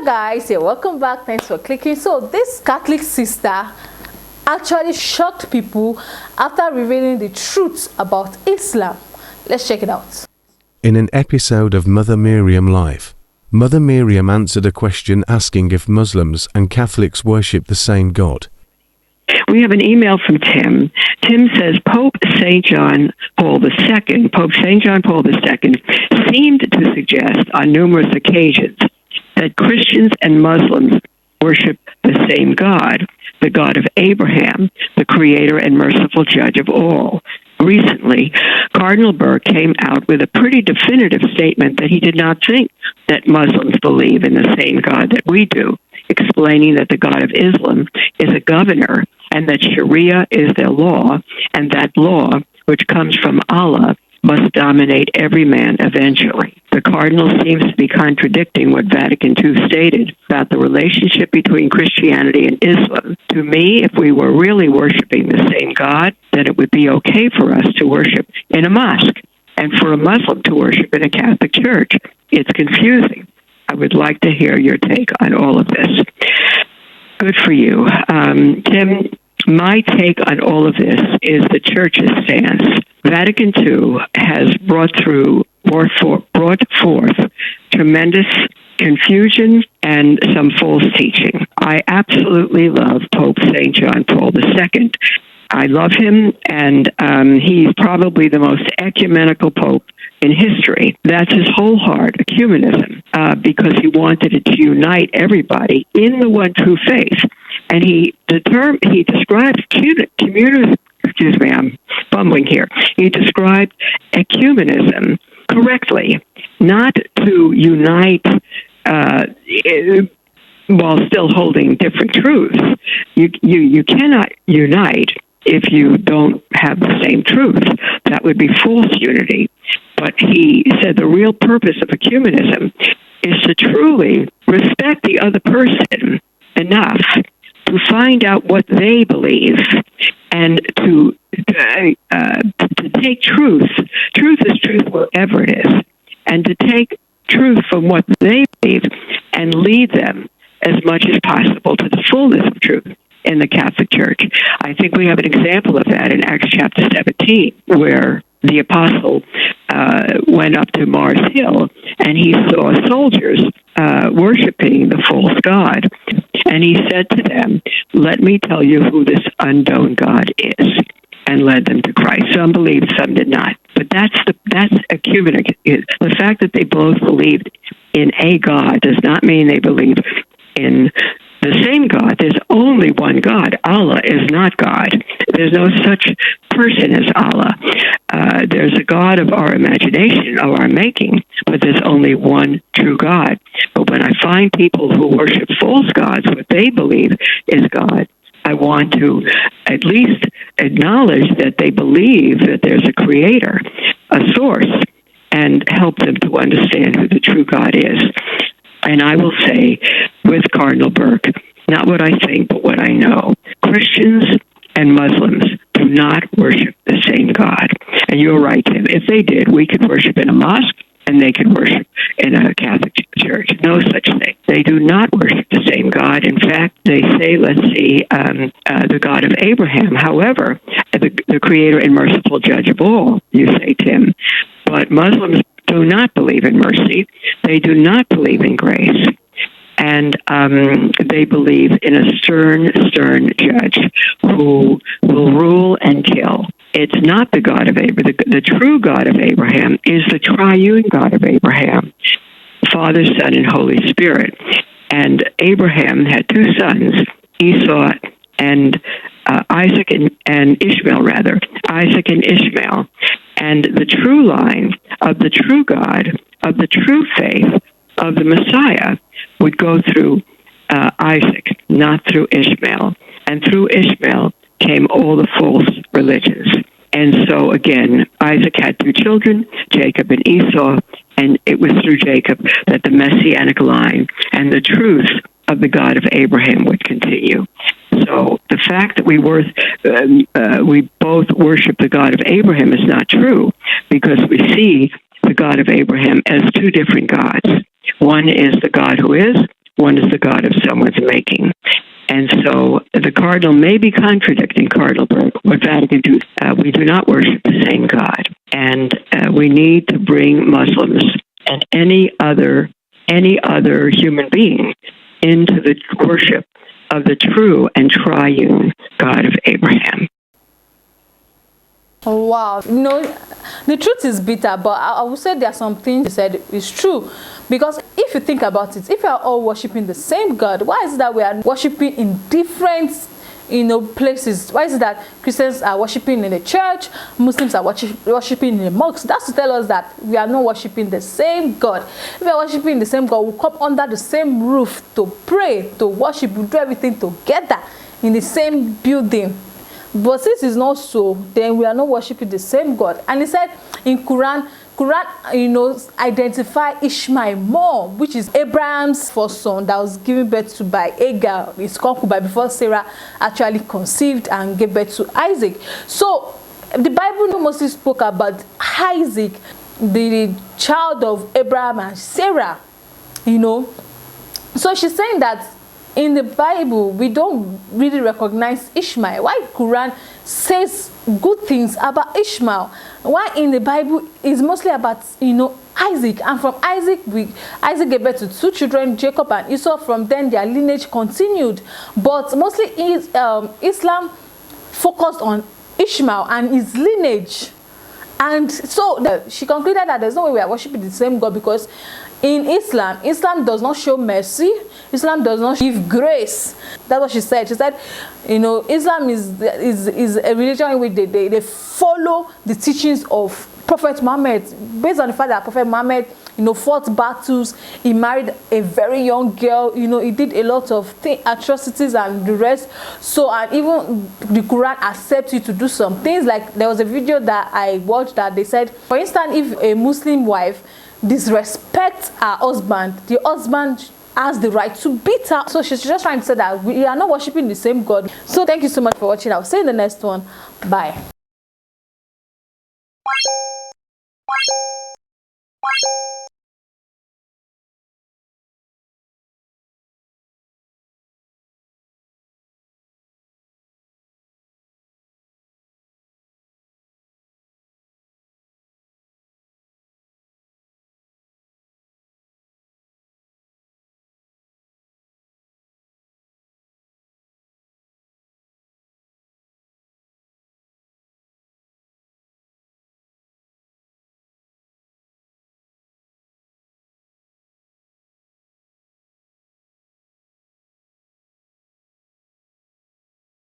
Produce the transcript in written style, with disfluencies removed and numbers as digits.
Hi guys, welcome back. Thanks for clicking. So this Catholic sister actually shocked people after revealing the truth about Islam. Let's check it out. In an episode of Mother Miriam Live, Mother Miriam answered a question asking if Muslims and Catholics worship the same God. We have an email from Tim. Tim says Pope St. John Paul II, Pope St. John Paul II, seemed to suggest on numerous occasions that Christians and Muslims worship the same God, the God of Abraham, the creator and merciful judge of all. Recently, Cardinal Burke came out with a pretty definitive statement that he did not think that Muslims believe in the same God that we do, explaining that the God of Islam is a governor and that Sharia is their law, and that law, which comes from Allah, must dominate every man eventually. The Cardinal seems to be contradicting what Vatican II stated about the relationship between Christianity and Islam. To me, if we were really worshiping the same God, then it would be okay for us to worship in a mosque and for a Muslim to worship in a Catholic church. It's confusing. I would like to hear your take on all of this. Good for you. Tim, my take on all of this is the Church's stance. Vatican II has brought forth tremendous confusion and some false teaching. I absolutely love Pope St. John Paul II. I love him, and he's probably the most ecumenical pope in history. That's his whole heart, ecumenism, because he wanted it to unite everybody in the one true faith. And he describes communism. Excuse me, I'm fumbling here. He described ecumenism correctly, not to unite while still holding different truths. You cannot unite if you don't have the same truth. That would be false unity. But he said the real purpose of ecumenism is to truly respect the other person enough to find out what they believe and to take truth. Truth is truth wherever it is. And to take truth from what they believe and lead them as much as possible to the fullness of truth in the Catholic Church. I think we have an example of that in Acts chapter 17, where the apostle went up to Mars Hill and he saw soldiers worshiping the false god. And he said to them, "Let me tell you who this unknown God is," and led them to Christ. Some believed, some did not. But that's ecumenic. The fact that they both believed in a God does not mean they believe in the same God. There's only one God. Allah is not God. There's no such person as Allah. There's a God of our imagination, of our making, but there's only one true God. But when I find people who worship false gods, what they believe is God, I want to at least acknowledge that they believe that there's a creator, a source, and help them to understand who the true God is. And I will say with Cardinal Burke, not what I think, but what I know. Christians and Muslims do not worship the same God. And you're right, Tim. If they did, we could worship in a mosque and they could worship in a Catholic church. No such thing. They do not worship the same God. In fact, they say, let's see, the God of Abraham. However, the creator and merciful judge of all, you say, Tim. But Muslims do not believe in mercy. They do not believe in grace. And they believe in a stern judge who will rule and kill. It's not the God of Abraham. The true God of Abraham is the triune God of Abraham, Father, Son, and Holy Spirit. And Abraham had two sons, Esau and Isaac and Ishmael, rather. Isaac and Ishmael. And the true line of the true God, of the true faith, of the Messiah would go through Isaac, not through Ishmael. And through Ishmael came all the false religions. And so, again, Isaac had two children, Jacob and Esau, and it was through Jacob that the messianic line and the truth of the God of Abraham would continue. So the fact that we both worship the God of Abraham is not true, because we see the God of Abraham as two different gods. One is the God who is, one is the God of someone's making. And so the cardinal may be contradicting Cardinal Burke, what Vatican II. We do not worship the same God. And we need to bring Muslims and any other human being into the worship of the true and triune God of Abraham. Oh, wow. The truth is bitter, but I would say there are some things you said is true. Because if you think about it, if we are all worshiping the same God, why is it that we are worshiping in different places? Why is it that Christians are worshiping in the church, Muslims are worshiping in the mosques? That's to tell us that we are not worshiping the same God. If we are worshiping the same God, we come under the same roof to pray, to worship, we do everything together in the same building. But since it's not so, then we are not worshiping the same God. And he said in Quran identify Ishmael more, which is Abraham's first son that was given birth to by Hagar, his concubine, before Sarah actually conceived and gave birth to Isaac. So the Bible mostly spoke about Isaac, the child of Abraham and Sarah. So she's saying that in the Bible, we don't really recognize Ishmael. Why Quran says good things about Ishmael? Why in the Bible is mostly about, Isaac. And from Isaac gave birth to 2 children, Jacob and Esau. From then, their lineage continued. But mostly Islam focused on Ishmael and his lineage. And so she concluded that there's no way we are worshiping the same God, because in Islam does not show mercy. Islam does not give grace. That's what she said. She said, Islam is a religion in which they follow the teachings of Prophet Muhammad, based on the fact that Prophet Muhammad, fought battles. He married a very young girl. He did a lot of atrocities and the rest. So, and even the Quran accepts you to do some things. Like there was a video that I watched that they said, for instance, if a Muslim wife disrespects her husband, the husband has the right to beat her. So she's just trying to say that we are not worshiping the same God. So thank you so much for watching. I'll see you in the next one. Bye.